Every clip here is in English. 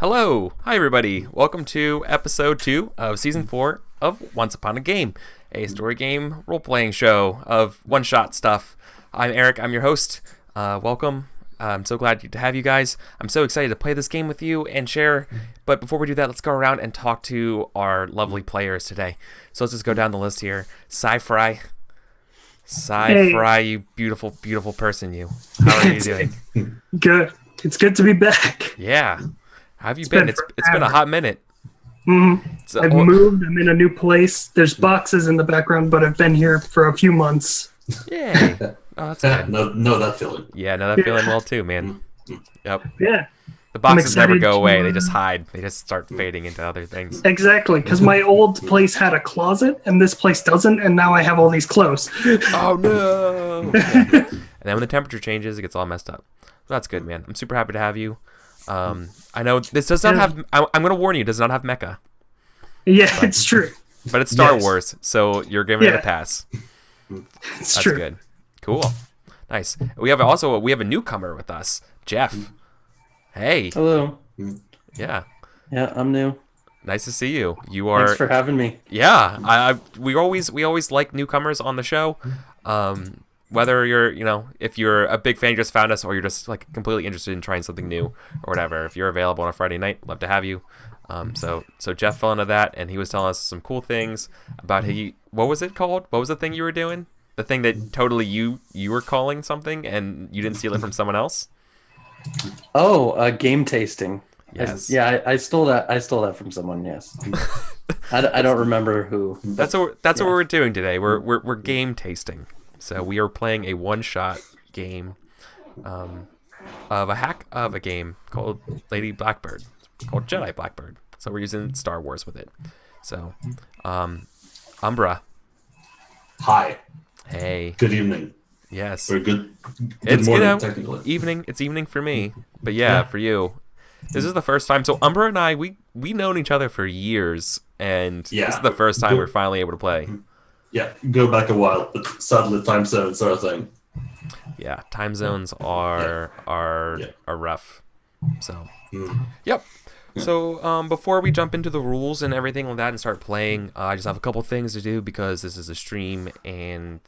Hello! Hi everybody! Welcome to episode 2 of season 4 of Once Upon a Game, a story game role-playing show of one-shot stuff. I'm Eric, I'm your host. Welcome. I'm so glad to have you guys. I'm so excited to play this game with you and share. But before we do that, let's go around and talk to our lovely players today. So let's just go down the list here. Sci-Fry. Sci-Fry, you beautiful, beautiful person, you. How are you doing? Good. It's good to be back. Yeah. How have you been? It's been a hot minute. Mm-hmm. I've moved. I'm in a new place. There's boxes in the background, but I've been here for a few months. Yay. Oh, that's good. know that feeling. Yeah, know that feeling well too, man. Yep. Yeah. The boxes never go away. They just hide. They just start fading into other things. Exactly, because my old place had a closet, and this place doesn't, and now I have all these clothes. Oh, no! Yeah. And then when the temperature changes, it gets all messed up. So that's good, man. I'm super happy to have you. I know this does not have... I'm going to warn you, it does not have mecha. Yeah, it's true. But it's Star Wars, so you're giving it a pass. It's That's true. good. Cool. Nice. We have a newcomer with us, Jeff. Hey. Hello. Yeah. Yeah, I'm new. Nice to see you. You are. Thanks for having me. Yeah. We always like newcomers on the show. Whether you're, if you're a big fan, you just found us, or you're just like completely interested in trying something new or whatever. If you're available on a Friday night, love to have you. So Jeff fell into that, and he was telling us some cool things about what was it called? What was the thing you were doing? The thing that totally you were calling something, and you didn't steal it from someone else. Oh, game tasting. Yes. I stole that. I stole that from someone. Yes. I don't remember who. That's what we're doing today. We're game tasting. So we are playing a one-shot game of a hack of a game called Lady Blackbird, called Jedi Blackbird. So we're using Star Wars with it. So, Umbra. Hi. Hey. Good evening. Yes. Or good It's morning, technically. evening. It's evening for me, but yeah, for you. This is the first time. So Umbra and I, we known each other for years, and this is the first time we're finally able to play. Yeah, go back a while, but sadly time zones are a thing. Yeah, time zones are rough. So, yep. So before we jump into the rules and everything like that and start playing, I just have a couple things to do because this is a stream and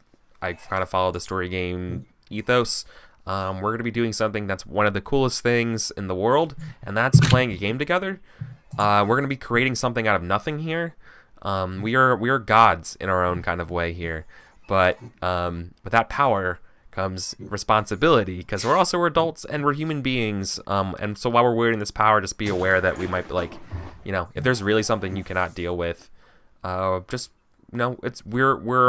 I kind of follow the story game ethos. We're going to be doing something that's one of the coolest things in the world, and that's playing a game together. We're going to be creating something out of nothing here. We are gods in our own kind of way here, but with that power comes responsibility because we're we and we're human beings. And so while we're wielding this power, just be aware that we might be if there's really something you cannot deal with, we're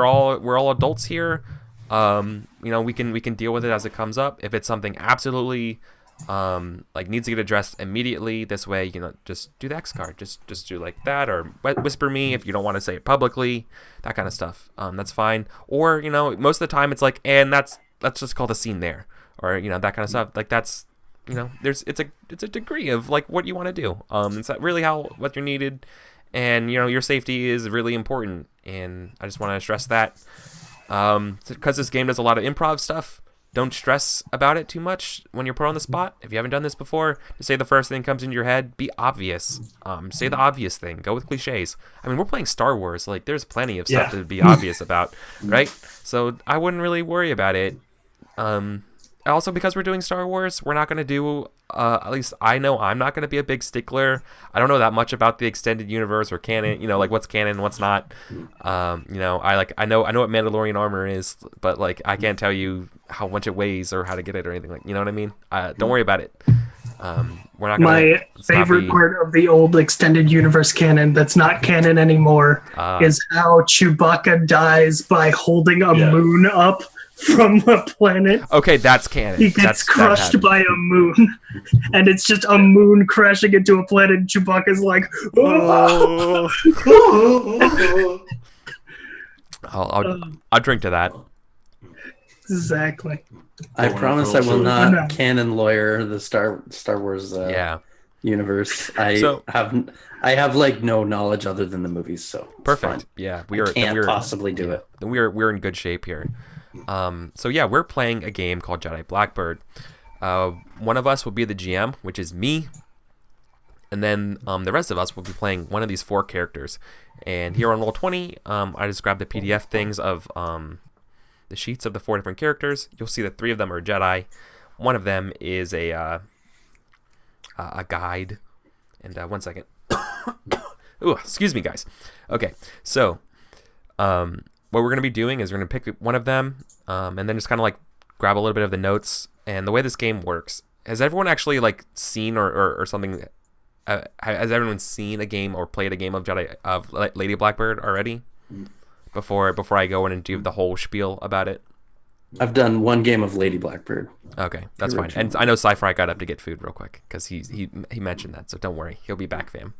all adults here. We can deal with it as it comes up. If it's something absolutely needs to get addressed immediately, this way, just do the X card, just do like that, or whisper me if you don't want to say it publicly, that kind of stuff. That's fine. Or most of the time it's like, and let's just call the scene there, or that kind of stuff. Like that's it's a degree of like what you want to do. It's not really what you're needed, and your safety is really important, and I just want to stress that. Because this game does a lot of improv stuff, don't stress about it too much when you're put on the spot. If you haven't done this before, just say the first thing that comes into your head. Be obvious. Say the obvious thing. Go with cliches. I mean, we're playing Star Wars. Like, there's plenty of stuff to be obvious about, right? So I wouldn't really worry about it. Also, because we're doing Star Wars, we're not going to do, at least I know I'm not going to be a big stickler. I don't know that much about the extended universe or canon, like what's canon and what's not. I know what Mandalorian armor is, but like I can't tell you how much it weighs or how to get it or anything like, you know what I mean? Don't worry about it. We're not gonna, My favorite part of the old extended universe canon that's not canon anymore is how Chewbacca dies by holding a moon up from the planet. Okay, that's canon. He gets crushed by a moon, and it's just a moon crashing into a planet, and Chewbacca's like, oh. I'll drink to that. Exactly. I promise I will not canon lawyer the Star Wars universe. I have like no knowledge other than the movies, so perfect. Yeah, can't possibly do it. We're in good shape here. So yeah, we're playing a game called Jedi Blackbird. One of us will be the GM, which is me, and then the rest of us will be playing one of these 4 characters. And here on Roll20, I just grabbed the PDF things of the sheets of the 4 different characters. You'll see that 3 of them are Jedi. One of them is a guide. And 1 second. Ooh, excuse me, guys. Okay, so what we're going to be doing is we're going to pick one of them and then just kind of like grab a little bit of the notes. And the way this game works, has everyone actually like seen or something? Has everyone seen a game or played a game of Lady Blackbird already? Before I go in and do the whole spiel about it. I've done 1 game of Lady Blackbird. Okay, that's fine. And I know Sci-Fi got up to get food real quick because he mentioned that, so don't worry, he'll be back, fam.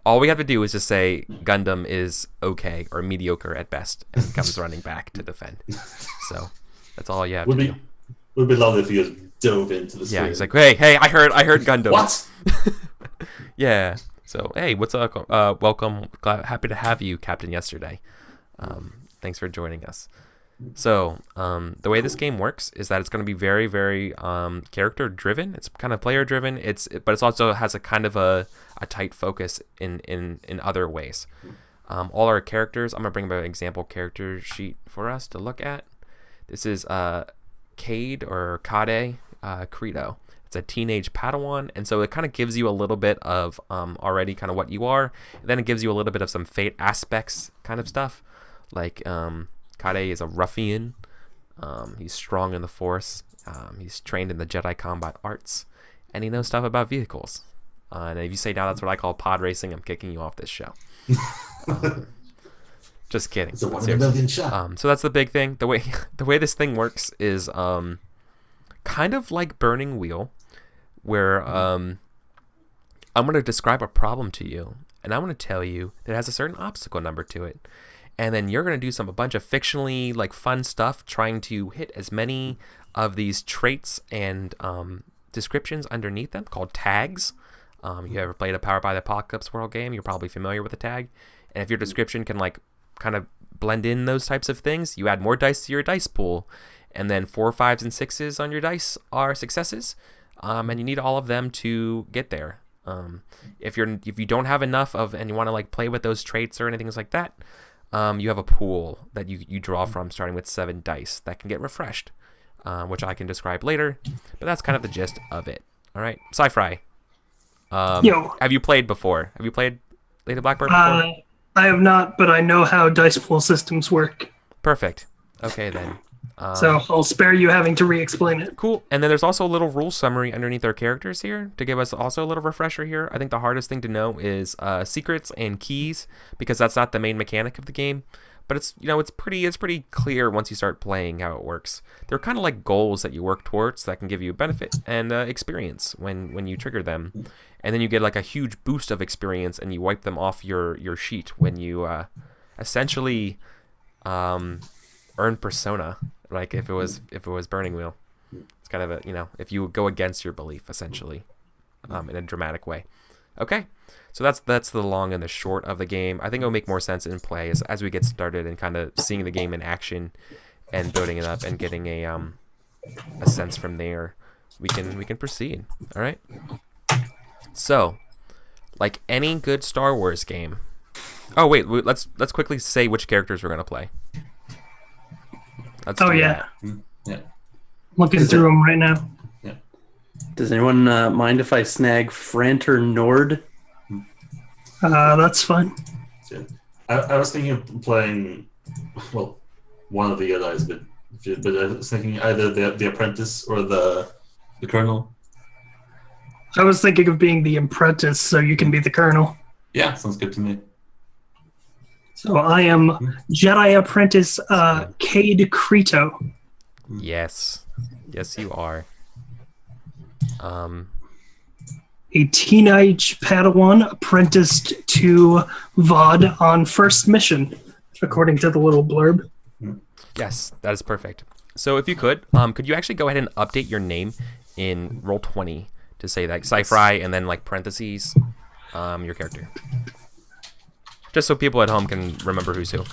All we have to do is just say Gundam is okay or mediocre at best, and he comes running back to defend. So that's all you have to do. Would be lovely if you just dove into the Yeah, he's like, hey, I heard Gundam. What? Yeah. So hey, what's up? Welcome. Happy to have you, Captain Yesterday. Thanks for joining us. So the way this game works is that it's going to be very, very character driven. It's kind of player driven. But it also has a kind of a tight focus in other ways. All our characters. I'm gonna bring up an example character sheet for us to look at. This is Cade or Kade Credo. It's a teenage Padawan, and so it kind of gives you a little bit of already kind of what you are. And then it gives you a little bit of some fate aspects kind of stuff. Like Kade is a ruffian. He's strong in the Force. He's trained in the Jedi combat arts, and he knows stuff about vehicles. And if you say now that's what I call pod racing, I'm kicking you off this show. Just kidding. It's a 1 in a million shot. So that's the big thing. The way this thing works is kind of like Burning Wheel, where I'm going to describe a problem to you, and I'm going to tell you that it has a certain obstacle number to it. And then you're going to do a bunch of fictionally like fun stuff trying to hit as many of these traits and descriptions underneath them called tags. You ever played a Powered by the Apocalypse World game, you're probably familiar with a tag. And if your description can like kind of blend in those types of things, you add more dice to your dice pool. And then 4, 5s, and 6s on your dice are successes. And you need all of them to get there. If you don't have enough of and you want to like play with those traits or anything like that, you have a pool that you draw from starting with 7 dice that can get refreshed, which I can describe later. But that's kind of the gist of it. All right, Sci-Fi. Yo. Have you played before? Have you played Lady Blackbird before? I have not, but I know how dice pool systems work. Perfect. Okay, then. So I'll spare you having to re-explain it. Cool. And then there's also a little rule summary underneath our characters here to give us also a little refresher here. I think the hardest thing to know is secrets and keys, because that's not the main mechanic of the game. But it's pretty clear once you start playing how it works. They're kind of like goals that you work towards that can give you benefit and experience when you trigger them. And then you get like a huge boost of experience and you wipe them off your sheet when you essentially earn persona. Like if it was Burning Wheel, it's kind of if you go against your belief essentially, in a dramatic way. Okay, so that's the long and the short of the game. I think it'll make more sense in play as we get started and kind of seeing the game in action and building it up and getting a sense from there. We can proceed. All right. So, like any good Star Wars game. Oh wait, let's quickly say which characters we're gonna play. Yeah. Yeah. Looking through them right now. Yeah. Does anyone mind if I snag Franter Nord? That's fine. So, I was thinking of playing, well, one of the Jedi's, but I was thinking either the Apprentice or the Colonel. I was thinking of being the Apprentice, so you can be the Colonel. Yeah, sounds good to me. So I am Jedi Apprentice Cade Creto. Yes, you are. A teenage Padawan apprenticed to Vod on first mission, according to the little blurb. Yes, that is perfect. So if you could you actually go ahead and update your name in Roll20 to say like Sci-Fi and then like parentheses your character. Just so people at home can remember who's who.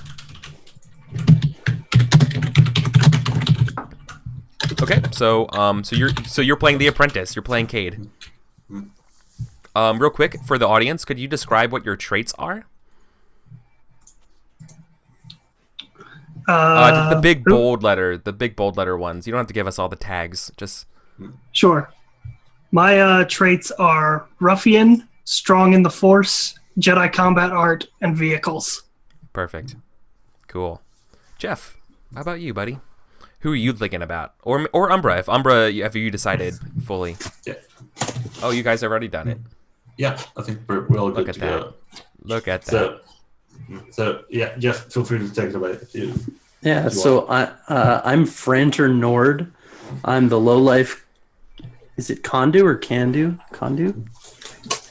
Okay, so you're playing the Apprentice. You're playing Cade. Real quick, for the audience, could you describe what your traits are? The big bold letter ones. You don't have to give us all the tags. Just sure. My traits are ruffian, strong in the force, Jedi combat art, and vehicles. Perfect. Cool. Jeff, how about you, buddy? Who are you thinking about? Or Umbra, have you decided fully? Yeah. Oh, you guys have already done it. Yeah, I think we're all good to go. Look at that. So yeah, Jeff, feel free to take it away if you. Yeah. So I'm Franter Nord. I'm the lowlife. Is it Kondu or Kandu? Kondu.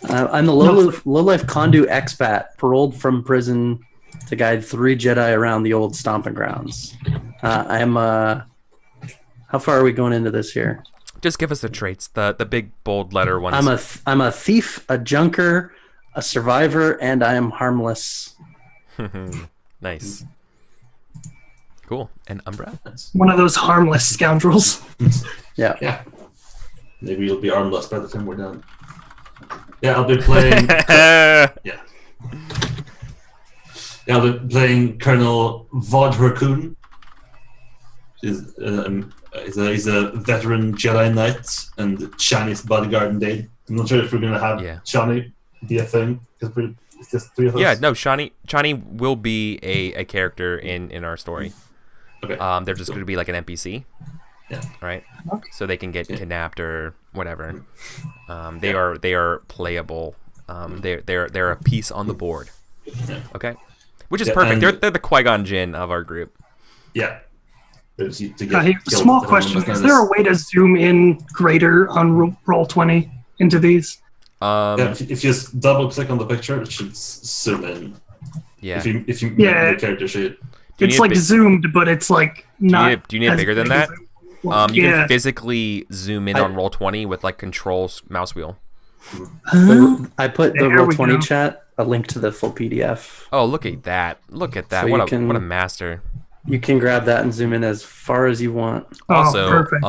I'm the lowlife Kondu expat, paroled from prison to guide 3 Jedi around the old stomping grounds. I'm. How far are we going into this here? Just give us the traits, the big bold letter ones. I'm a thief, a junker, a survivor, and I am harmless. Nice. Cool. And Umbra? One of those harmless scoundrels. Yeah. Maybe you'll be harmless by the time we're done. Yeah, I'll be playing. I'll be playing Colonel Vod Harkoon. He's a veteran Jedi Knight and Shani's bodyguard indeed. I'm not sure if we're going to have Shani be a thing, because it's just 3 of us. Yeah, no, Shani will be a character in our story. Okay. They're just going to be like an NPC. Yeah. Right? So they can get kidnapped or whatever. They are playable. They're a piece on the board. Yeah. Okay? Which is perfect. They're the Qui-Gon Jinn of our group. Yeah. Small question. Is there a way to zoom in greater on Roll20 into these? If you just double click on the picture, it should zoom in. Yeah. If you the character sheet. It's like zoomed, but it's like not. Do you need it bigger than that? You can physically zoom in on Roll20 with like Control's mouse wheel. I put the Roll20 chat a link to the full PDF. Oh, look at that! So what a master! You can grab that and zoom in as far as you want. Also, perfect.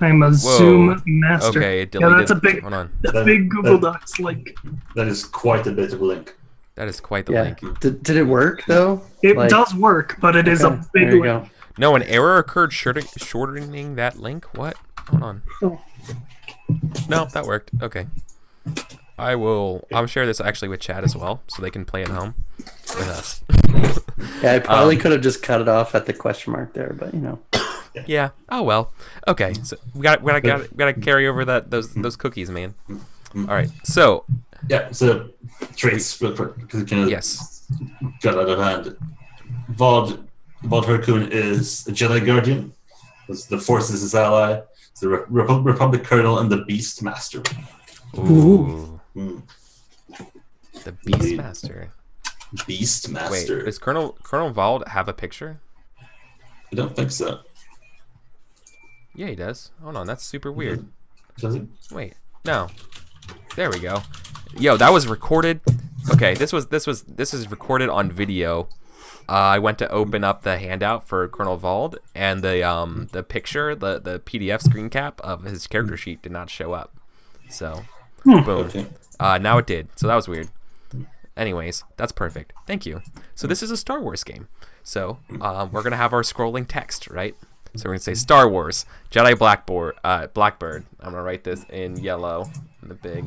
I'm a Zoom master. Okay, it deleted. That's a big. Hold on. Big Google Docs link. That is quite a bit of a link. That is quite the link. Did it work though? It does work, but it is a big link. Go. No, an error occurred shortening that link. What? Hold on. Oh. No, that worked. Okay. I'll share this actually with chat as well, so they can play at home with us. Yeah, I probably could have just cut it off at the question mark there, but you know. Yeah. Oh well. Okay. So we gotta carry over those cookies, man. All right. So. Yeah. So traits real quick, because it kind of got out of hand. Vod Harkoon is a Jedi Guardian. The Force is his ally. It's the Republic Colonel and the Beast Master. Ooh. The Beast Master. Beast Master. Wait, does Colonel Vald have a picture? I don't think so. Yeah, he does. Hold on, that's super weird. Does he? Wait, no. There we go. Yo, that was recorded. Okay, this is recorded on video. I went to open up the handout for Colonel Vald, and the picture, the PDF screen cap of his character sheet did not show up. So, boom. Okay. Now it did. So that was weird. Anyways, that's perfect. Thank you. So this is a Star Wars game. So we're gonna have our scrolling text, right? So we're gonna say Star Wars Jedi Blackbird. I'm gonna write this in yellow in the big.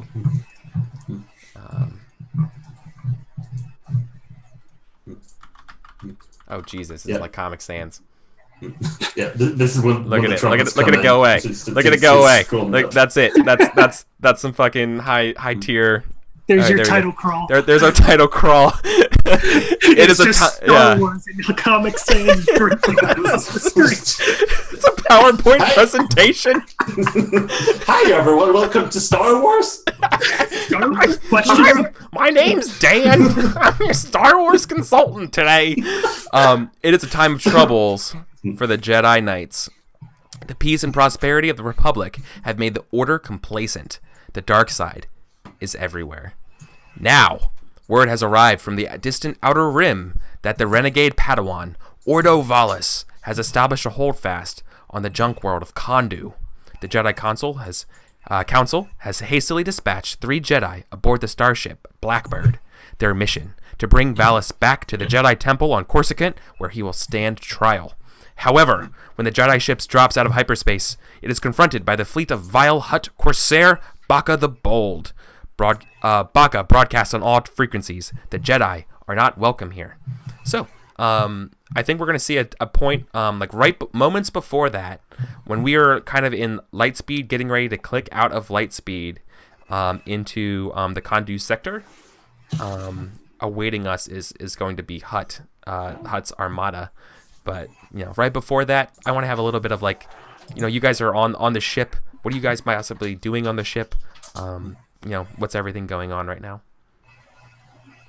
Oh Jesus! It's like Comic Sans. Yeah, this is when. Look at it! Look at it go away! Look at it go away! Like that's it. That's some fucking high tier. There's your title crawl. There's our title crawl. It is just Star Wars in the Comic Sans. It's a PowerPoint presentation. Hi everyone, welcome to Star Wars. My name's Dan. I'm your Star Wars consultant today. It is a time of troubles for the Jedi Knights. The peace and prosperity of the Republic have made the Order complacent. The dark side is everywhere. Now, word has arrived from the distant Outer Rim that the renegade Padawan, EricVulgaris, has established a holdfast on the junk world of Kondu. The Jedi Council has Council has hastily dispatched 3 Jedi aboard the starship Blackbird. Their mission, to bring Valis back to the Jedi Temple on Coruscant, where he will stand trial. However, when the Jedi ship drops out of hyperspace, it is confronted by the fleet of vile Hutt Corsair Baka the Bold. Baka broadcasts on all frequencies. The Jedi are not welcome here. So, I think we're going to see a point, moments before that, when we are kind of in light speed, getting ready to click out of light speed into the Kondu sector. Awaiting us is going to be Hutt's armada. But, right before that, I want to have a little bit of you guys are on the ship. What are you guys possibly doing on the ship? What's everything going on right now?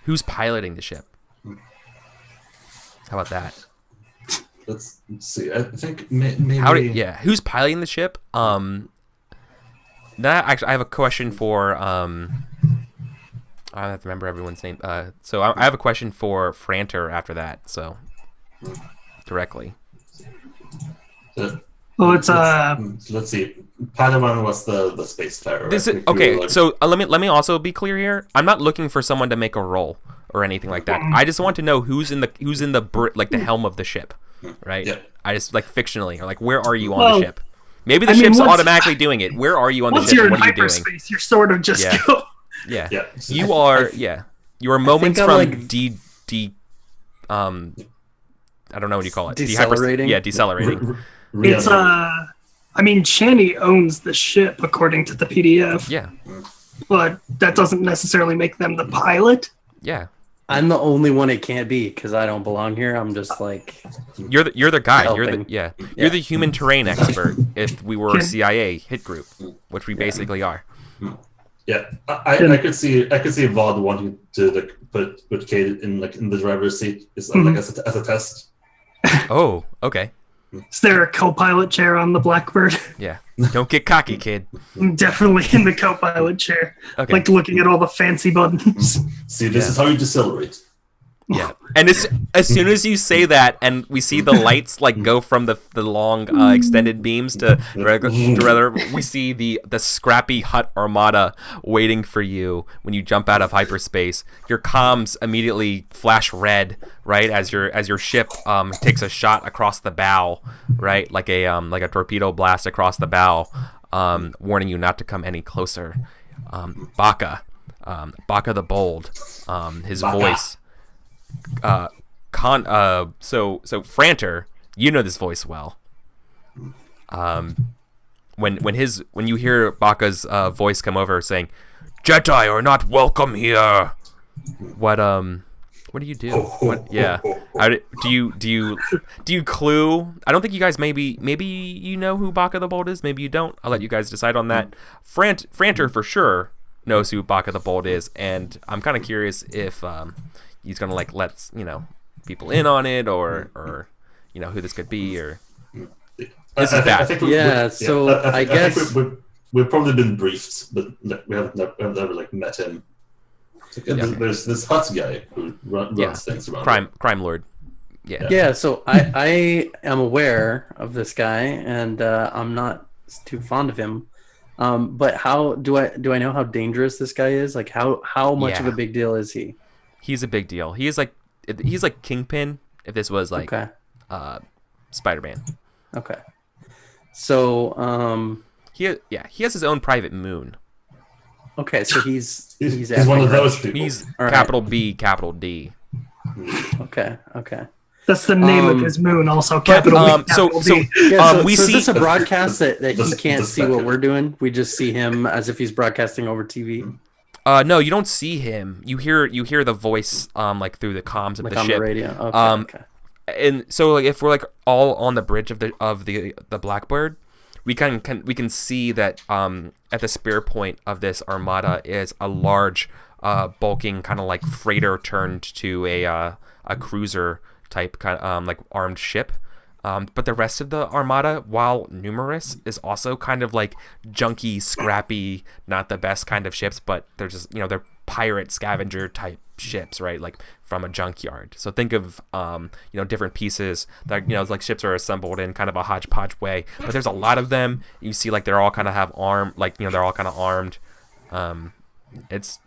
Who's piloting the ship? How about that? Let's see. I think maybe. Who's piloting the ship? I have a question for. I don't have to remember everyone's name. So I have a question for Franter after that. So directly. It's Let's see. Padawan was the spacefarer. Okay. So let me also be clear here. I'm not looking for someone to make a roll or anything like that. I just want to know who's in the helm of the ship, right? Yeah. I just fictionally, or where are you on the ship? Maybe the ship's automatically doing it. Where are you on the ship? Once you're in what are you doing? hyperspace, you're sort of just go. Yeah. Yeah. You are. You are moments from I don't know what you call it. Decelerating. Decelerating. It's Channy owns the ship according to the PDF. Yeah. But that doesn't necessarily make them the pilot. Yeah. I'm the only one it can't be because I don't belong here. I'm just you're the guy. helping. You're the human terrain expert. If we were a CIA hit group, which we basically are. Yeah, I could see Vaughn wanting to put Kate in the driver's seat as a test. Oh, okay. Is there a co-pilot chair on the Blackbird? Yeah. Don't get cocky, kid. I'm definitely in the co-pilot chair. Okay. Looking at all the fancy buttons. See, this is how you decelerate. Yeah. And as soon as you say that, and we see the lights go from the long extended beams to rather, we see the scrappy Hutt armada waiting for you when you jump out of hyperspace. Your comms immediately flash red, right, as your ship takes a shot across the bow, right, like a torpedo blast across the bow, warning you not to come any closer. Baka the Bold, his voice. So Franter, you know this voice well. When you hear Baka's voice come over saying, "Jedi are not welcome here," what do you do? Do you clue? I don't think you guys maybe you know who Baka the Bold is. Maybe you don't. I'll let you guys decide on that. Franter for sure knows who Baka the Bold is, and I'm kind of curious if he's gonna let people in on it, or who this could be, or this is that. I guess we've probably been briefed, but we haven't never met him. There's this Hutt guy who runs things around. Crime lord. Yeah. So I am aware of this guy, and I'm not too fond of him. But how do I know how dangerous this guy is? How much of a big deal is he? He's a big deal. He's like Kingpin if this was Spider-Man. Okay. So he has his own private moon. Okay, so he's one of those people. He's capital B, capital D. Okay. That's the name of his moon, also capital B, capital D. We so see is this a broadcast that he can't see what we're doing? We just see him as if he's broadcasting over TV. No, you don't see him. You hear the voice through the comms of the on ship. The radio. Okay. And so if we're all on the bridge of the Blackbird, we can see that at the spear point of this armada is a large bulking kind of freighter turned to a cruiser type kind of armed ship. But the rest of the armada, while numerous, is also kind of junky, scrappy, not the best kind of ships, but they're just they're pirate scavenger type ships, right? Like from a junkyard. So think of different pieces that like ships are assembled in kind of a hodgepodge way. But there's a lot of them. You see like they're all kind of have arm, like they're all kind of armed. It's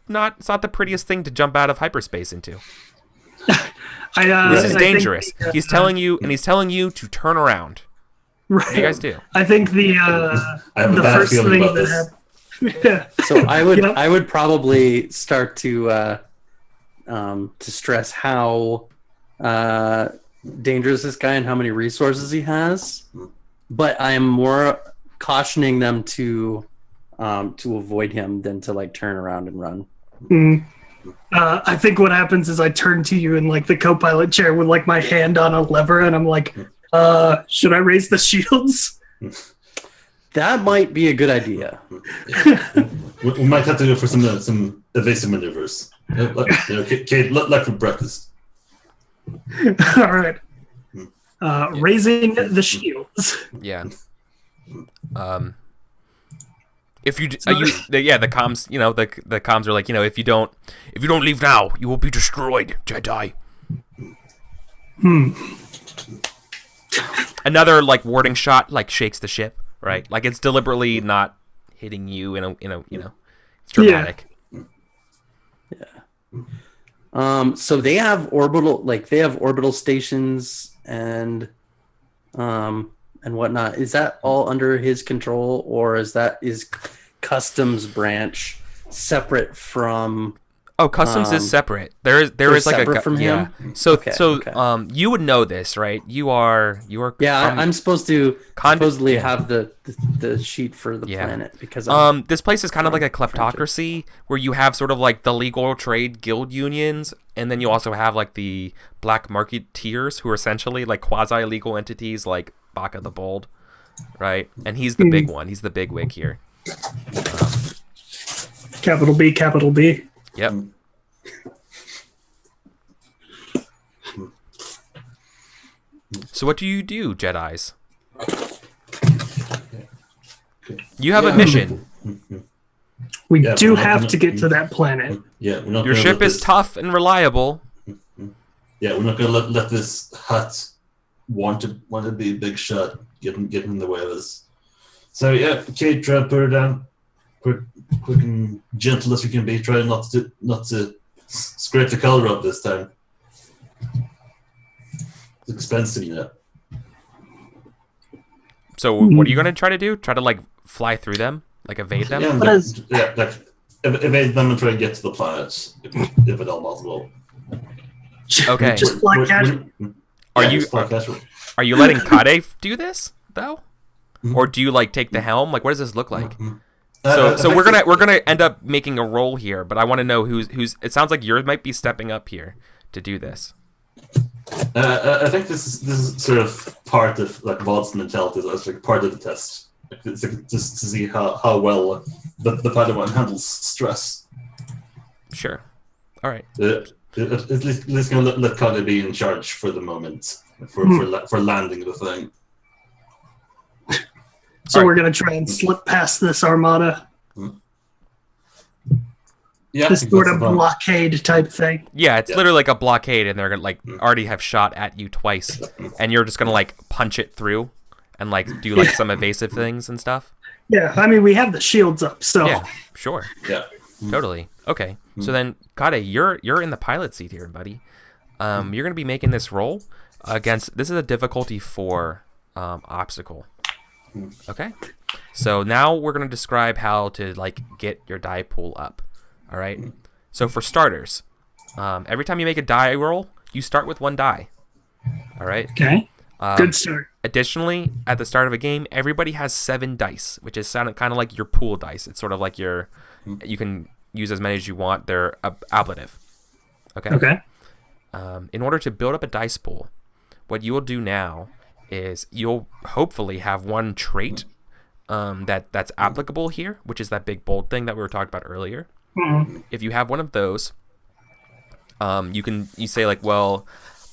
not the prettiest thing to jump out of hyperspace into. This is dangerous. He's telling you to turn around. Right. What do you guys do? I think the first thing that happened. Yeah. So I would probably start to stress how dangerous this guy and how many resources he has, but I am more cautioning them to avoid him than to like turn around and run. I think what happens is I turn to you in like the co-pilot chair with like my hand on a lever, and I'm like, should I raise the shields? That might be a good idea. We might have to go for some evasive maneuvers. Kate, like for breakfast. All right. Raising the shields. Yeah. If the comms, the comms are like, if you don't leave now, you will be destroyed, Jedi. Another like warding shot like shakes the ship, right? Like it's deliberately not hitting you in a it's dramatic. Yeah. So they have orbital stations and whatnot. Is that all under his control, or is customs branch separate from? Oh, customs is separate. There is like separate from him. So you would know this, right? You are. Yeah, I'm supposed to supposedly have the sheet for the planet because this place is kind of like a kleptocracy where you have sort of like the legal trade guild unions, and then you also have like the black marketeers who are essentially like quasi legal entities like Baka the Bold, right? And he's the big one. He's the big wig here. Capital B, capital B. Yep. So what do you do, Jedis? You have a mission. We do have to get to that planet. Yeah, your ship is tough and reliable. Yeah, we're not going to let this hut want to be a big shot get in the way of us. So yeah, Kate, try to put her down, quick and gentle as you can be. Try not to scrape the color up this time. It's expensive, So what are you going to try to do? Try to like fly through them, like evade them? Like evade them and try to get to the planet if at all possible. Okay. Just fly casual. Are you letting Kade do this though, or do you like take the helm? Like, what does this look like? So we're gonna end up making a roll here, but I want to know who's. It sounds like yours might be stepping up here to do this. I think this is sort of part of like Vault's mentality. It's like part of the test. It's like just to see how well the Padawan handles stress. Sure. All right. At least gonna let Kade be in charge for the moment for landing the thing. So we're going to try and slip past this armada. Yeah, this sort of blockade type thing. Yeah, it's literally like a blockade, and they're gonna like already have shot at you twice, and you're just gonna like punch it through, and like do like some evasive things and stuff. Yeah, I mean we have the shields up, so yeah, sure, yeah, totally. Okay, so then Kade, you're in the pilot seat here, buddy. You're gonna be making this roll against. This is a difficulty 4 obstacle. Okay, so now we're gonna describe how to like get your die pool up. All right. So for starters, every time you make a die roll, you start with 1 die. All right. Okay. Good start. Additionally, at the start of a game, everybody has 7 dice, which is kind of like your pool dice. It's sort of like you can use as many as you want. They're ablative. Okay. Okay. In order to build up a dice pool, what you will do now is you'll hopefully have 1 trait that's applicable here, which is that big bold thing that we were talking about earlier. Mm-hmm. If you have one of those, you say like, well,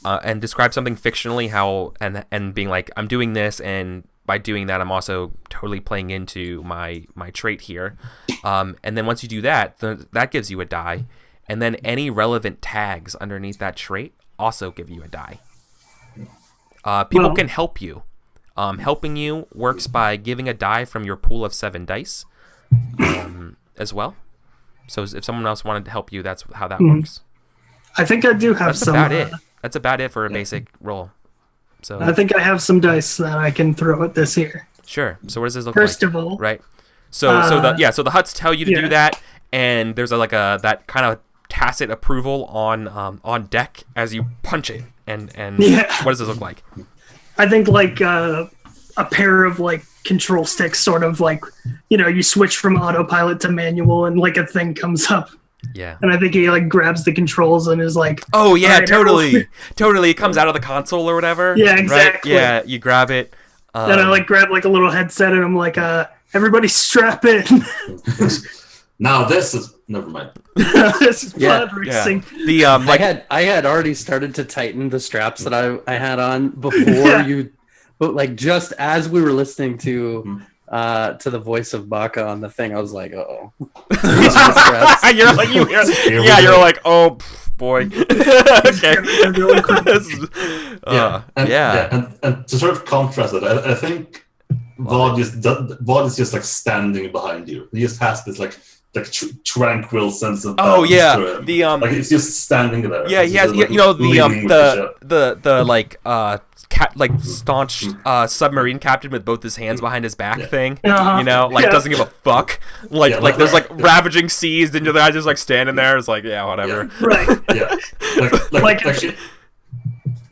and describe something fictionally how and being like, I'm doing this, and by doing that, I'm also totally playing into my trait here. And then once you do that, that gives you a die. And then any relevant tags underneath that trait also give you a die. People can help you. Helping you works by giving a die from your pool of 7 dice as well. So if someone else wanted to help you, that's how that works. I think I do have That's some. about it. That's about it for a basic roll. So I think I have some dice that I can throw at this here. sure. So what does this look like? First of all, Right. So the huts tell you to do that, and there's that kind of tacit approval on deck as you punch it. And what does this look like? I think like a pair of like control sticks, sort of like, you switch from autopilot to manual, and like a thing comes up. Yeah. And I think he like grabs the controls and is like, oh yeah, right, totally. It comes out of the console or whatever. Yeah, exactly. Right? Yeah, you grab it. Then I like grab like a little headset and I'm like, everybody strap in. Now this is never mind. This is pod racing. The I had already started to tighten the straps that I had on before but like just as we were listening to the voice of Baka on the thing, I was like, uh-oh. You're like, oh boy. Okay. And to sort of contrast it, I think Vod is just like standing behind you. He just has this like tranquil sense of balance to him. The like it's just standing there. Yeah, he has the staunch submarine captain with both his hands behind his back thing. Doesn't give a fuck. There's like ravaging seas, and the guy just like standing there. It's like, yeah, whatever. Yeah. Right. Yeah. Like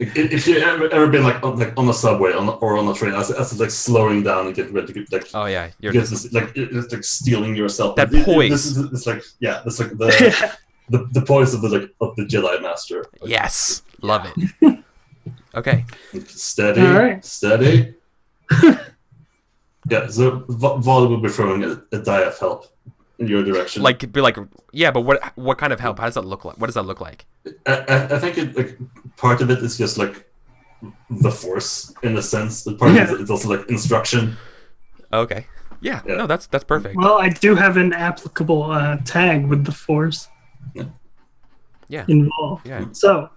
if you ever been like on a subway or on a train, as it's like slowing down and getting ready to like. Oh yeah, it's like stealing yourself. That poise. It's like the poise of the Jedi Master. Yes, love it. Okay. Steady. All right. Steady. Yeah, so Vol will be throwing a die of help in your direction. But what kind of help? How does that look like? What does that look like? I think part of it is just like the Force in a sense. Part of it is also like instruction. Okay. Yeah. No, that's perfect. Well, I do have an applicable tag with the Force. Yeah. Involved. Yeah. So.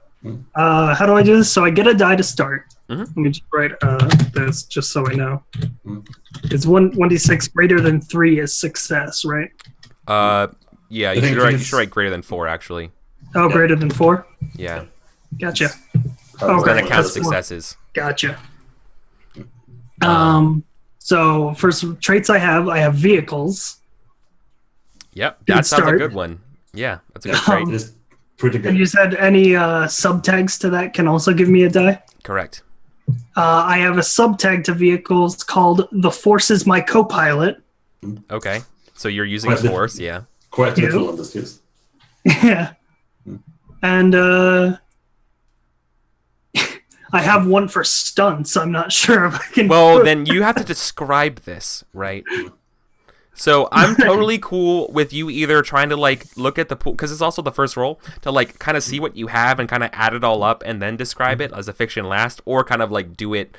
How do I do this? So I get a die to start. Mm-hmm. Let me just write this just so I know. It's 1d6 greater than 3 is success, right? Yeah, you should write greater than 4 actually. Oh, yeah. Greater than 4? Yeah. Gotcha. Then it counts successes. Gotcha. So for some traits I have vehicles. Yep, that sounds a good one. Yeah, that's a good trait. Pretty good. And you said any subtags to that can also give me a die? Correct. I have a subtag to vehicles called The Force is my co-pilot. Okay. So you're using the Force, yeah. Quite literal in this case. Yeah. And I have one for stunts. I'm not sure if I can... Well, then you have to describe this, right? So I'm totally cool with you either trying to look at the pool, because it's also the first roll, to kind of see what you have and kind of add it all up and then describe it as a fiction last, or kind of do it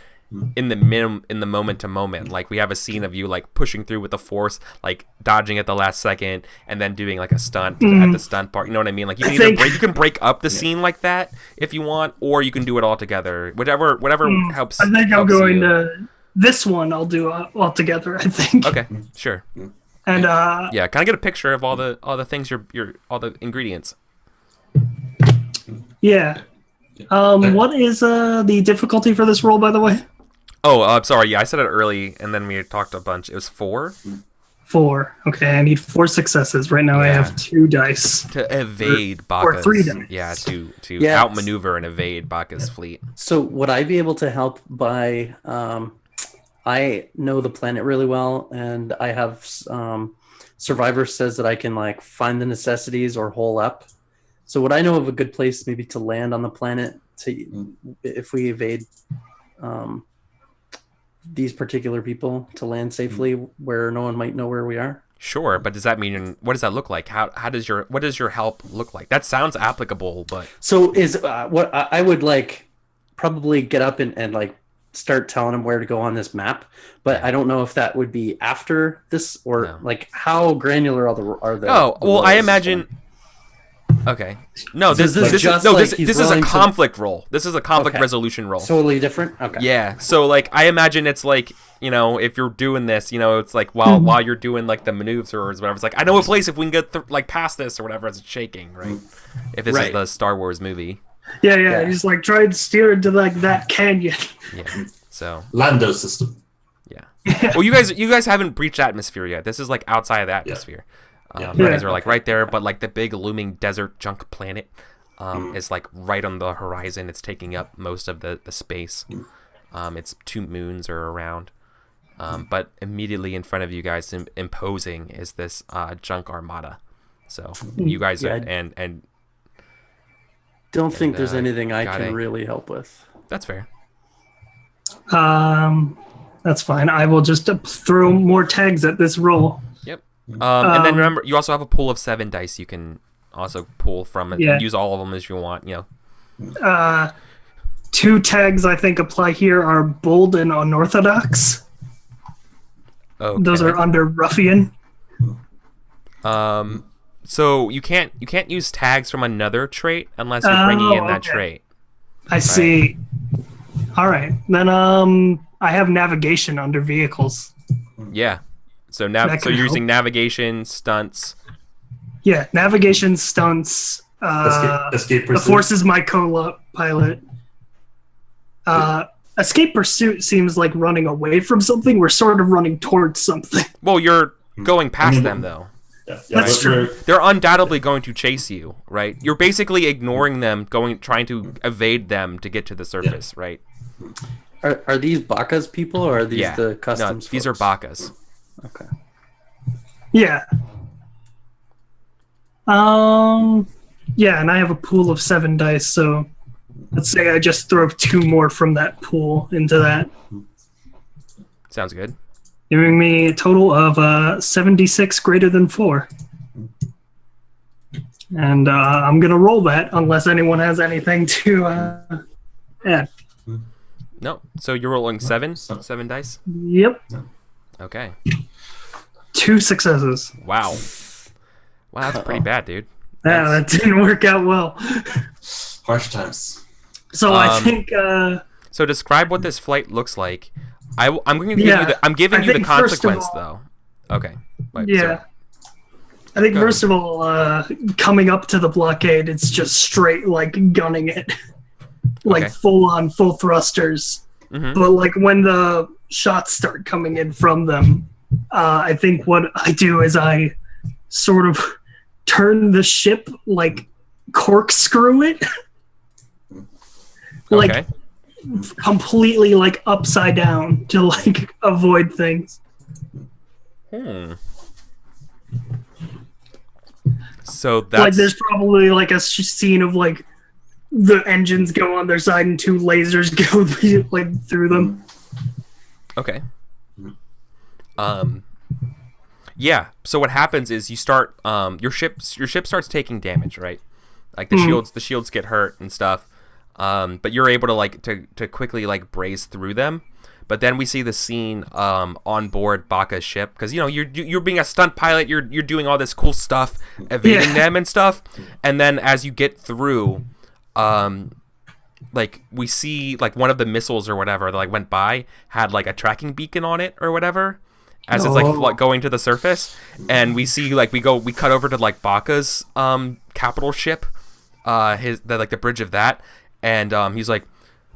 in the moment to moment. Like we have a scene of you pushing through with the Force, dodging at the last second, and then doing a stunt at the stunt part. You know what I mean? You can break up the scene like that if you want, or you can do it all together. Whatever helps. I think I'm going to. This one I'll do all together, I think. Okay, sure. And yeah, can I get a picture of all the things all the ingredients? Yeah. What is the difficulty for this roll, by the way? Oh, I'm sorry. Yeah, I said it early, and then we talked a bunch. It was 4. 4. Okay, I need 4 successes. Right now I have 2 dice. To evade Baka's... Or 3 dice. Yeah, to outmaneuver and evade Baka's fleet. So would I be able to help by... I know the planet really well, and I have Survivor says that I can find the necessities or hole up. So would I know of a good place maybe to land on the planet if we evade these particular people, to land safely where no one might know where we are? Sure, but does that mean, what does that look like? What does your help look like? That sounds applicable, but so is what I would probably get up and start telling them where to go on this map. But I don't know if that would be after this or like how granular are the Oh, well, I roles? imagine. Okay. No, this this is just no, like this he's is a rolling to- conflict roll. This is a conflict Okay. resolution roll. Totally different. Okay. Yeah. So like I imagine it's like, you know, if you're doing this, you know, it's like while you're doing like the maneuvers or whatever, it's like I know a place if we can get like past this or whatever. It's shaking, right? If this is the Star Wars movie. Yeah. He's like trying to steer into like that canyon. Yeah. So Lando system. yeah. Well, you guys haven't breached atmosphere yet. This is like outside of the atmosphere. You guys are like right there, but like the big looming desert junk planet is like right on the horizon. It's taking up most of the space. Its 2 moons are around. But immediately in front of you guys, imposing, is this junk armada. So you guys are, and don't think there's anything I can really help with. that's fair. That's fine. I will just throw more tags at this roll. Yep. And then remember, you also have a pool of 7 dice you can also pull from and use all of them as you want. You know. 2 tags I think apply here are bold and unorthodox. Okay. Those are under ruffian. So you can't use tags from another trait unless you're bringing in that trait. I see. All right. Then I have navigation under vehicles. Yeah. So now so you're using navigation, stunts. Yeah, navigation, stunts. Escape the pursuit. Force is my co-pilot. Escape pursuit seems like running away from something. We're sort of running towards something. Well, you're going past them though. Yeah, That's true. They're undoubtedly going to chase you, right? You're basically ignoring them, trying to evade them to get to the surface, right? Are these Baka's people or are these the customs? No, these are folks? Bakas. Okay. Yeah. Yeah, and I have a pool of 7 dice, so let's say I just throw 2 more from that pool into that, Sounds good. giving me a total of 76 greater than 4. And I'm gonna roll that unless anyone has anything to add. No. So you're rolling 7 dice? Yep, Okay. 2 successes. Wow. Wow, that's pretty bad, dude. Yeah, that didn't work out well. Harsh times. So I think So describe what this flight looks like. I'm going to give Yeah, you the I the think first of consequence all- though. Okay. Right, yeah. sorry. I think Go first of all, coming up to the blockade, it's just straight like gunning it, like Okay. full thrusters. Mhm. But like when the shots start coming in from them, I think what I do is I sort of turn the ship, like corkscrew it, like Okay. completely like upside down to like avoid things. So that's Like there's probably like a scene of like the engines go on their side and 2 lasers go like through them. okay. Yeah. So what happens is you start your ship starts taking damage, right? Like the shields get hurt and stuff. But you're able to like to quickly like braze through them. But then we see the scene on board Baka's ship because you know you're being a stunt pilot. You're doing all this cool stuff, evading them and stuff. And then as you get through, like we see like one of the missiles or whatever that like went by had like a tracking beacon on it or whatever. As it's like going to the surface, and we see like we cut over to like Baka's capital ship, the bridge of that, and he's like,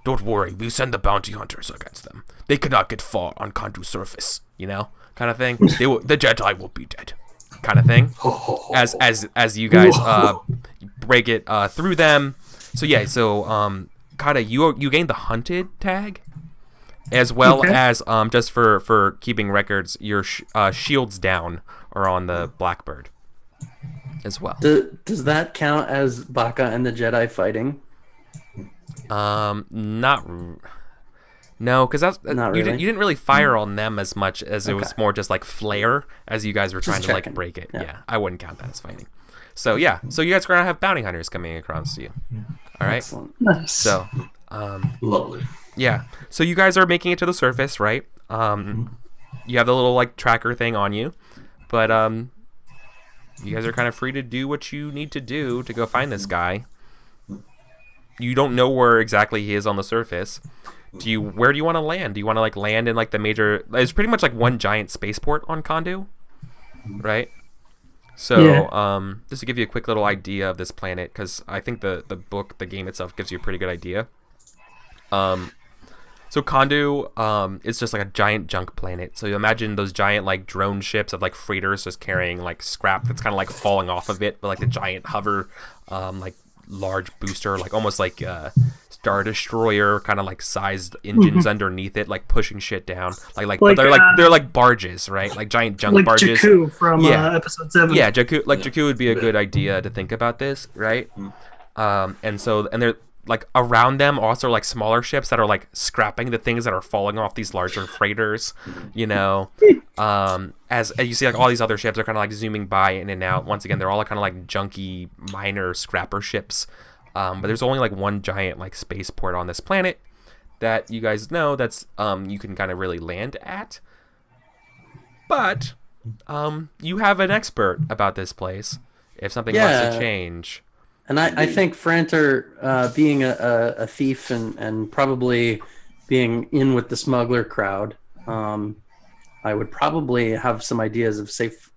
"Don't worry, we send the bounty hunters against them. They cannot get far on Kandu's surface, you know, kind of thing. The Jedi will be dead, kind of thing." As you guys break it through them, so yeah, so Kata, you gained the hunted tag. As well as, just for keeping records, your shields down are on the Blackbird as well. Does that count as Baka and the Jedi fighting? No, because that's Not you really. didn't really fire on them as much as it was more just like flare as you guys were trying to like checking. break it. Yeah. Yeah, I wouldn't count that as fighting. So yeah, so you guys are gonna have bounty hunters coming across to you. All right. Excellent. Nice. So Lovely. Yeah. So you guys are making it to the surface, right? You have the little like tracker thing on you, but you guys are kind of free to do what you need to do to go find this guy. You don't know where exactly he is on the surface. Where do you want to land? Do you want to like land in like the major? It's pretty much like one giant spaceport on Kondu, right? So just to give you a quick little idea of this planet, because I think the game itself gives you a pretty good idea. So Kondu is just like a giant junk planet. So you imagine those giant like drone ships of like freighters just carrying like scrap that's kind of like falling off of it, but like the giant hover, like large booster, like almost like Star Destroyer kind of like sized engines underneath it, like pushing shit down. But they're like barges, right? Like giant junk barges. Like Jakku from episode 7. Yeah, Jakku would be a good idea to think about this, right? And they're like around them also like smaller ships that are like scrapping the things that are falling off these larger freighters, you know. As you see, like all these other ships are kind of like zooming by in and out. Once again, they're all kind of like junky minor scrapper ships. But there's only like one giant like spaceport on this planet that you guys know that's you can kind of really land at. But you have an expert about this place if something wants to change. And I think Franter, being a thief and probably being in with the smuggler crowd, I would probably have some ideas of safe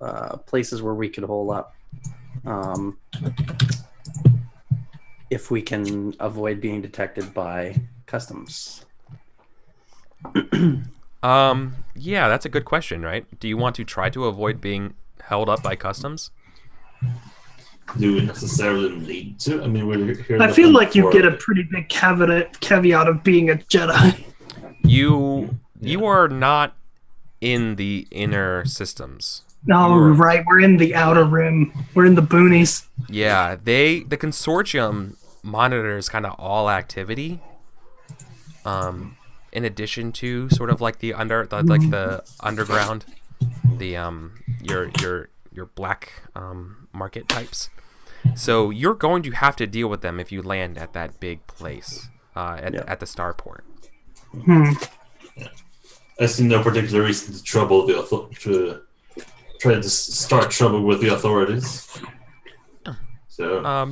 places where we could hole up, if we can avoid being detected by customs. Yeah, that's a good question, right? Do you want to try to avoid being held up by customs? Do we necessarily need to? I mean, we're here. I feel like you get a pretty big caveat of being a Jedi. You are not in the inner systems. No, right. We're in the outer rim. We're in the boonies. Yeah, the consortium monitors kind of all activity. In addition to sort of like the underground, your black market types. So you're going to have to deal with them if you land at that big place at the starport. I see no particular reason to try to start trouble with the authorities. So I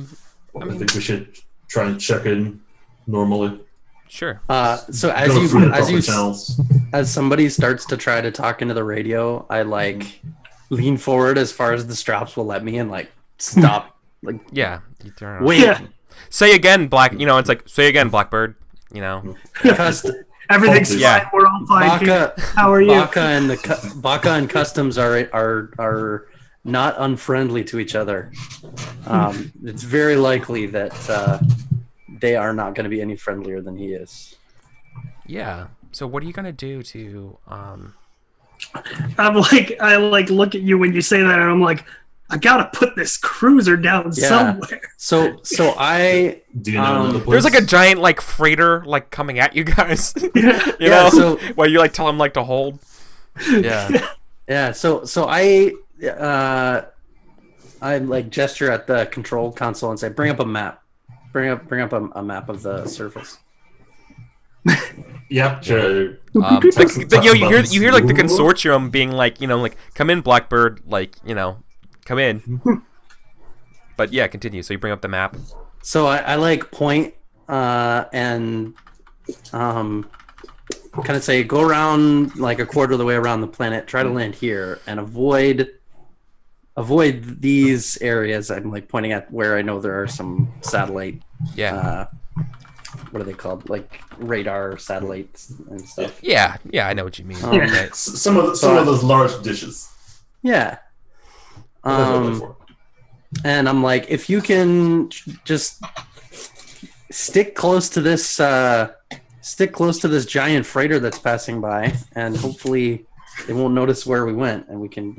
think we should try and check in normally. Sure. So as somebody starts to try to talk into the radio, I like lean forward as far as the straps will let me and like stop. Like you turn wait. Yeah. Say again, it's like say again, Blackbird. Everything's fine. We're all fine. How are you? Baka and customs are not unfriendly to each other. It's very likely that they are not going to be any friendlier than he is. Yeah. So what are you gonna do to? I look at you when you say that, and I'm like, I gotta put this cruiser down somewhere. So I do you know there's like a giant like freighter like coming at you guys. So while you like tell him like to hold. Yeah. Yeah. So I like gesture at the control console and say, "Bring up a map. Bring up a map of the surface." Yeah, sure. You hear like the consortium being like, like come in, Blackbird, like come in. But yeah, continue. So you bring up the map. So I like point and kind of say, go around like a quarter of the way around the planet, try to land here, and avoid these areas. I'm like pointing at where I know there are some satellite. Yeah. What are they called? Like radar satellites and stuff. Yeah, I know what you mean. Yeah. Some of those large dishes. Yeah. And I'm like, if you can just stick close to this giant freighter that's passing by, and hopefully they won't notice where we went, and we can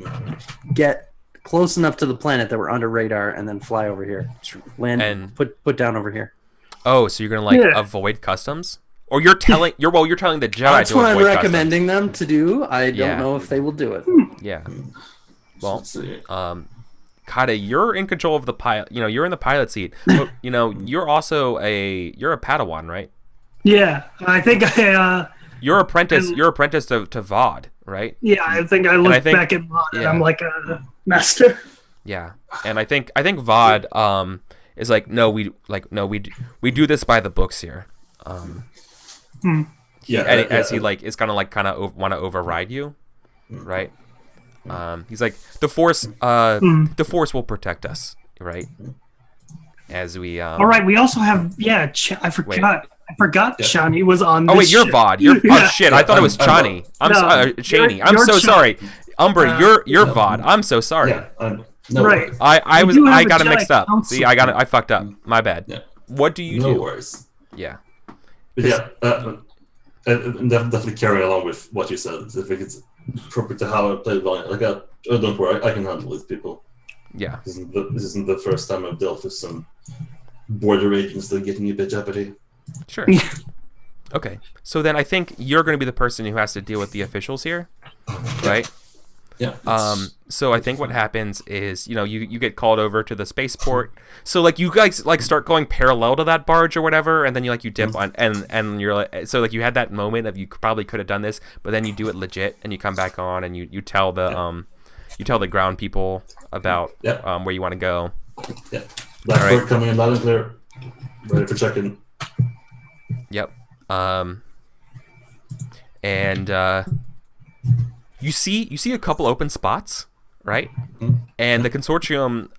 get close enough to the planet that we're under radar, and then fly over here, land, and put down over here. Oh, so you're gonna avoid customs, or you're telling the Jedi that's to what avoid I'm recommending customs. them to do. I don't know if they will do it. Yeah. Well, Kata, you're in control of the pilot. You're in the pilot seat. But, you're also you're a Padawan, right? Yeah, I think I. You're apprentice to Vod, right? Yeah, I think I look back at Vod and I'm like a master. Yeah, and I think Vod is like no, we do this by the books here. As he like is gonna like kind of want to override you, right? He's like the Force will protect us, right? As we all right, we also have I forgot Chani was on this. Oh wait, you're Vod. Oh shit, I thought it was Chani. I'm sorry, Chani. I'm so sorry. Umbra, you're Vod. I'm so sorry. No right. I got it mixed up. See, I fucked up. My bad. Yeah. What do you do? No worries. Yeah. Yeah. And definitely carry along with what you said. I think it's appropriate to how I play the line. Like, don't worry, I can handle these people. Yeah. This isn't the first time I've dealt with some border agents that are getting a bit jeopardy. Sure. Okay. So then I think you're going to be the person who has to deal with the officials here, right? Yeah. So I think what happens is, you get called over to the spaceport. So like you guys like start going parallel to that barge or whatever, and then you dip on and you're like, so like you had that moment of you probably could have done this, but then you do it legit and you come back on and you tell the ground people about where you want to go. Yeah. Blackbird coming in loud and clear. Ready for check-in. Yep. And you see a couple open spots, right? And the consortium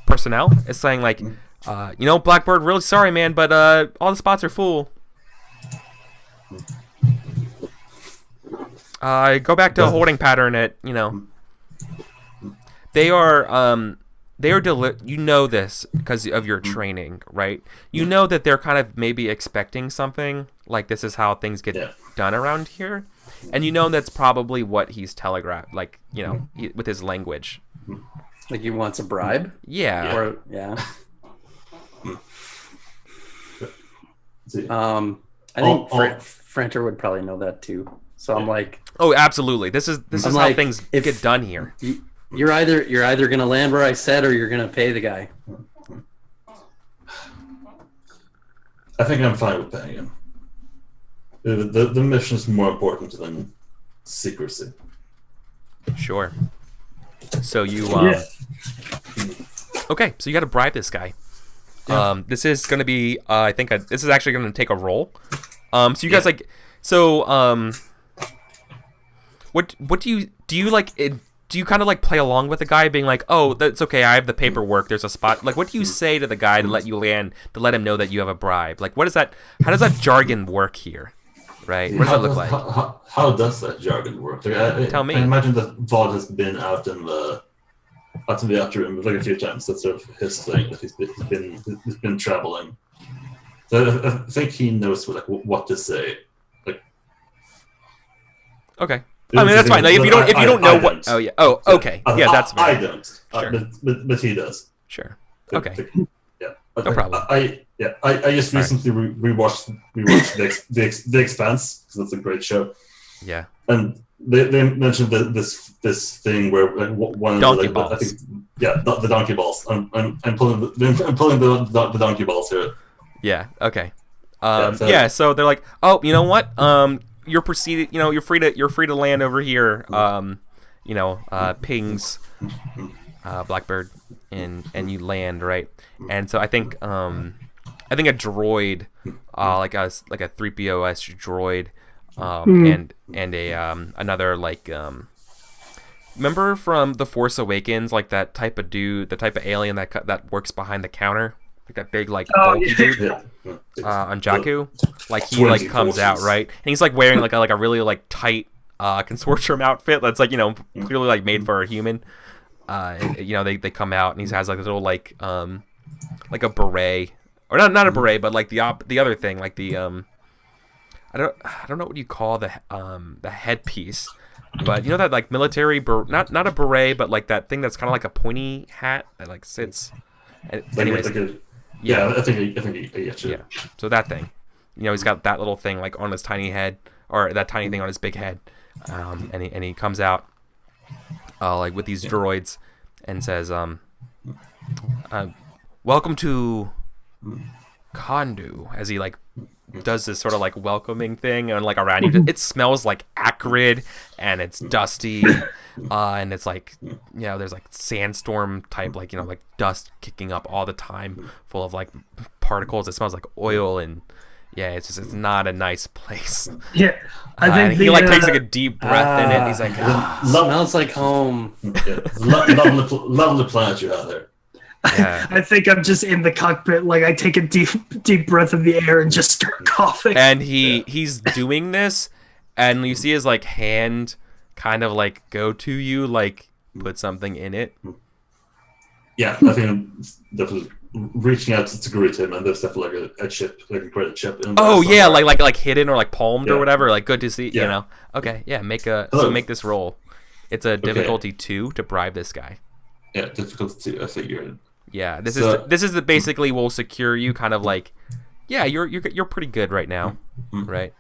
personnel is saying like, Blackbird, really sorry, man, but all the spots are full. Go back to a holding pattern at, They are you know this because of your training, right? You know that they're kind of maybe expecting something like this is how things get done around here, and you know that's probably what he's telegraphed, like with his language. Like he wants a bribe. Yeah. Or I think Franter would probably know that too. So I'm like, oh, absolutely. This is how things get done here. You're either gonna land where I said, or you're gonna pay the guy. I think I'm fine with paying him. The mission is more important than secrecy. Sure. So you okay, so you got to bribe this guy. Yeah. This is going to be I think this is actually going to take a roll. So you guys what do you like it, do you kind of like play along with the guy being like, oh, that's okay, I have the paperwork, there's a spot, like what do you say to the guy to let you land, to let him know that you have a bribe? Like how does that jargon work here? Right? What does that look like? How does that jargon work? Like, Tell me. I imagine that Vod has been out in the upper room like a few times. That's sort of his thing. That he's been traveling. So I think he knows what to say. Like, okay. I mean that's fine. Like, if you don't know what. Oh yeah. Oh okay. Yeah, that's fine. I don't. Sure. But he does. Sure. Okay. Yeah. No problem. I just recently rewatched the Expanse because that's a great show. Yeah. And they mentioned this thing where like one donkey of balls. I think the donkey balls. I'm pulling the donkey balls here. Yeah. Okay. So they're like, oh, you know what? You're proceeded. You're free to land over here. Pings, Blackbird, and you land right. And so I think a droid, like a 3POS droid, and a another like remember from The Force Awakens, like that type of dude, the type of alien that works behind the counter, like that big like bulky dude on Jakku, like he like comes out right, and he's like wearing like a really like tight consortium outfit that's like clearly like made for a human. They come out and he has like a little like a beret, or not a beret, but like the other thing, like the I don't know what you call the headpiece, but that like military not a beret, but like that thing that's kind of like a pointy hat that like sits. Anyways, I think I get you. Yeah, so that thing, he's got that little thing like on his tiny head, or that tiny thing on his big head, and he comes out like with these droids and says, welcome to Kondu, as he like does this sort of like welcoming thing, and like around you, it smells like acrid and it's dusty, and it's like there's like sandstorm type like like dust kicking up all the time, full of like particles. It smells like oil and. Yeah, it's not a nice place. Yeah, I think he like takes like a deep breath in it. And he's like, smells like home. Yeah, lovely planet you have there. Yeah. I think I'm just in the cockpit, like I take a deep breath of the air and just start coughing. And he's doing this, and you see his like hand kind of like go to you, like put something in it. Yeah, I think I'm definitely reaching out to greet him, and there's definitely like a chip, like a credit chip. Oh yeah, like hidden or like palmed or whatever. Like good to see, Yeah. you know. Okay, yeah, make this roll. It's a difficulty 2 to bribe this guy. Yeah, difficulty 2. I figured. Yeah, this is basically will secure you, kind of like, yeah, you're pretty good right now, right?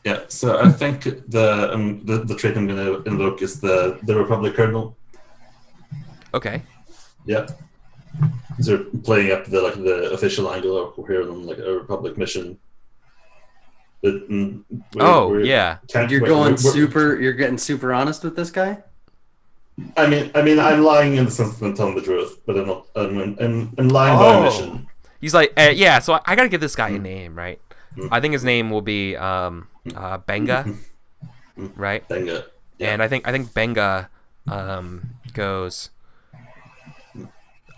Yeah, so I think the trait I'm gonna invoke is the Republic Colonel. Okay. Yeah. So playing up the official angle of we're here on like a Republic mission. But, yeah. You're getting super honest with this guy. I mean, I'm lying in the sense that I'm telling the truth, but I'm not. I'm lying by omission. He's like, yeah. So I gotta give this guy a name, right? I think his name will be Benga, right? Benga. Yeah. And I think Benga goes.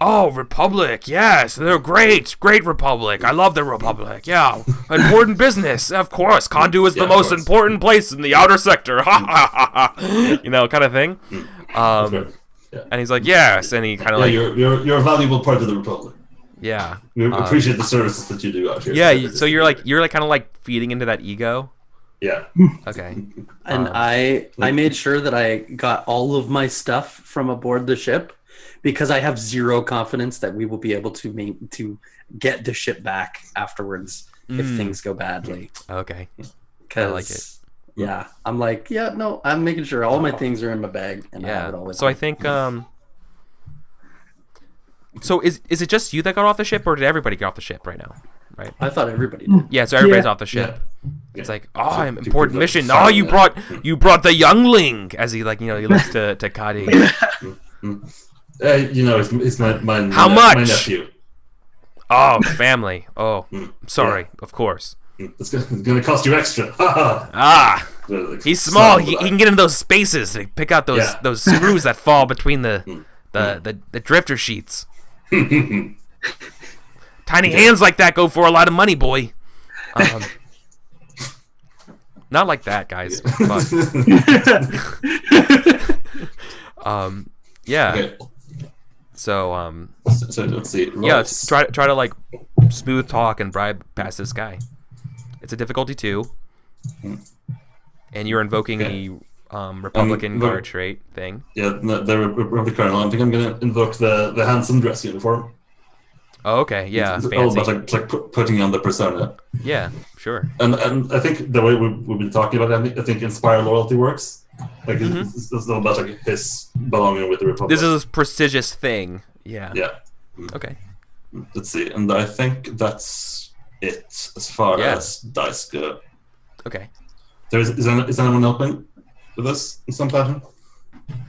Oh, Republic, yes, they're great Republic. I love the Republic, yeah. Important business, of course. Kondu is the most important place in the outer sector, ha ha ha ha. You know, kind of thing. And he's like, yes, and he kind of like... You're a valuable part of the Republic. Yeah. We appreciate the services that you do out here. Yeah, so you're kind of like feeding into that ego. Yeah. Okay. And I made sure that I got all of my stuff from aboard the ship, because I have zero confidence that we will be able to get the ship back afterwards if things go badly. Okay. I like it. Yeah, I'm like, yeah, no, I'm making sure all my things are in my bag and I have it all with So me. I think so is it just you that got off the ship, or did everybody get off the ship right now? Right. I thought everybody did. Yeah, so everybody's off the ship. Yeah. It's like, oh, important mission. Oh, you brought the youngling, as he like, he looks to Kadi. It's my How much? My nephew. Oh, family. Oh, sorry. Of course. It's gonna cost you extra. He's small. He can get into those spaces to pick out those screws that fall between the drifter sheets. Tiny hands like that go for a lot of money, boy. Not like that, guys. Yeah. Okay. So So let's see. yeah, try to like smooth talk and bribe past this guy. It's a difficulty 2, and you're invoking the Republican guard trait thing. Yeah, the Republic Colonel. I think I'm gonna invoke the handsome dress uniform. Oh, okay, yeah, It's fancy. all about like putting on the persona. Yeah, sure. And I think the way we've been talking about it, I think Inspire Loyalty works. Like it's all about like his belonging with the Republic. This is a prestigious thing. Yeah. Yeah. Okay. Let's see, and I think that's it as far as dice go. Okay. Is anyone helping with this in some fashion?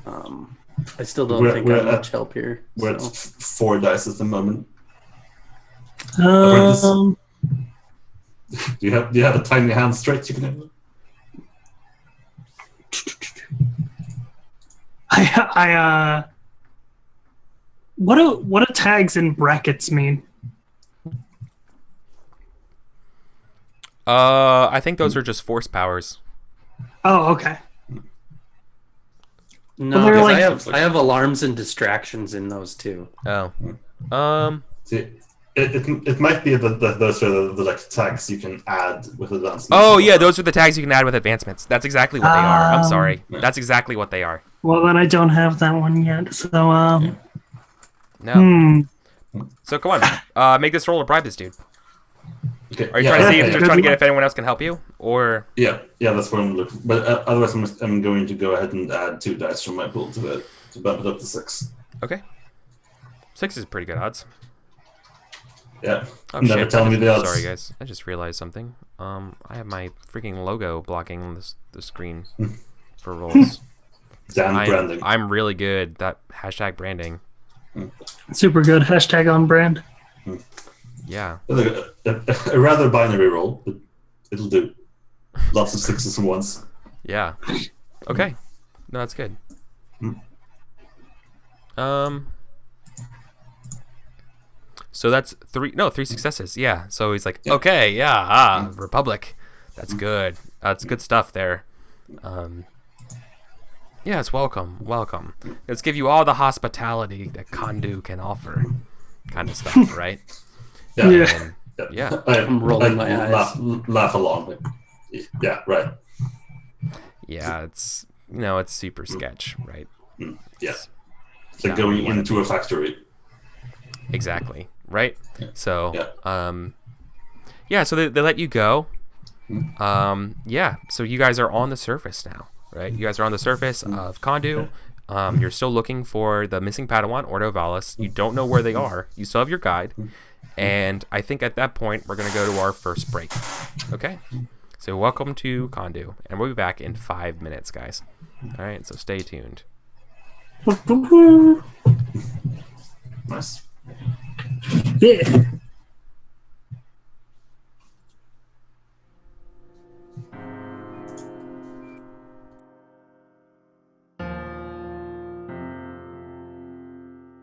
I still don't think I have much help here. We're at 4 dice at the moment. Um, Do you have a tiny hand straight you can have? what do tags and brackets mean? I think those are just force powers. Oh, okay. No, Well, they're because like- I have alarms and distractions in those too. Oh. See, it might be that those are the like tags you can add with advancements. Oh yeah, those are the tags you can add with advancements. That's exactly what they are. I'm sorry. That's exactly what they are. Well, then I don't have that one yet. So, No. So come on, make this roll or bribe this dude. Okay. Are you trying to see trying to get if anyone else can help you, or? Yeah, that's what I'm looking. But otherwise, I'm going to go ahead and add 2 dice from my pool to bump it up to 6. Okay. 6 is pretty good odds. Yeah. Oh Never shit! tell me the odds. Sorry guys, I just realized something. I have my freaking logo blocking the screen for rolls. Damn branding. I'm really good. That hashtag branding. Super good. Hashtag on brand. Yeah. A rather binary roll, but it'll do. Lots of 6s and 1s. Yeah. Okay. No, that's good. So that's three successes. Yeah. So he's like, okay, yeah, Republic. That's good. That's good stuff there. Yes, welcome. Let's give you all the hospitality that Kondu can offer, kind of stuff, right? Yeah. Yeah. I'm rolling my eyes. Laugh along. Yeah, right. Yeah, it's it's super sketch, right? Yeah. It's like going into a factory. Exactly. Right. So Yeah. so they let you go. So you guys are on the surface now, right? You guys are on the surface of Kondu. You're still looking for the missing Padawan, EricVulgaris. You don't know where they are. You still have your guide. And I think at that point, we're going to go to our first break. Okay? So welcome to Kondu. And we'll be back in 5 minutes, guys. All right, so stay tuned. Nice. Yeah.